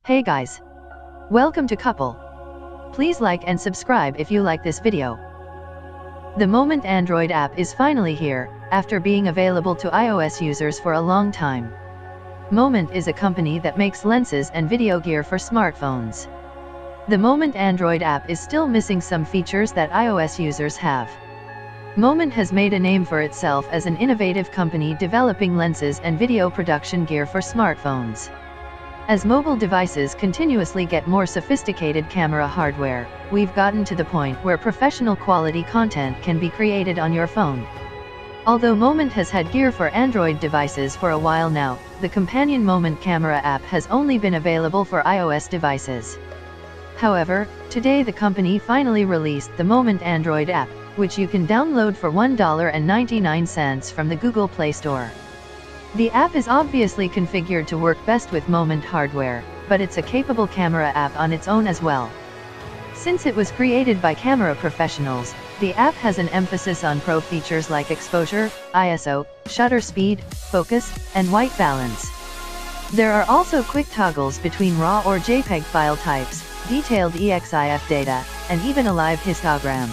Hey guys! Welcome to Couple. Please like and subscribe if you like this video. The Moment Android app is finally here, after being available to iOS users for a long time. Moment is a company that makes lenses and video gear for smartphones. The Moment Android app is still missing some features that iOS users have. Moment has made a name for itself as an innovative company developing lenses and video production gear for smartphones. As mobile devices continuously get more sophisticated camera hardware, we've gotten to the point where professional quality content can be created on your phone. Although Moment has had gear for Android devices for a while now, the companion Moment Camera app has only been available for iOS devices. However, today the company finally released the Moment Android app, which you can download for $1.99 from the Google Play Store. The app is obviously configured to work best with Moment hardware, but it's a capable camera app on its own as well. Since it was created by camera professionals, the app has an emphasis on pro features like exposure, ISO, shutter speed, focus, and white balance. There are also quick toggles between RAW or JPEG file types, detailed EXIF data, and even a live histogram.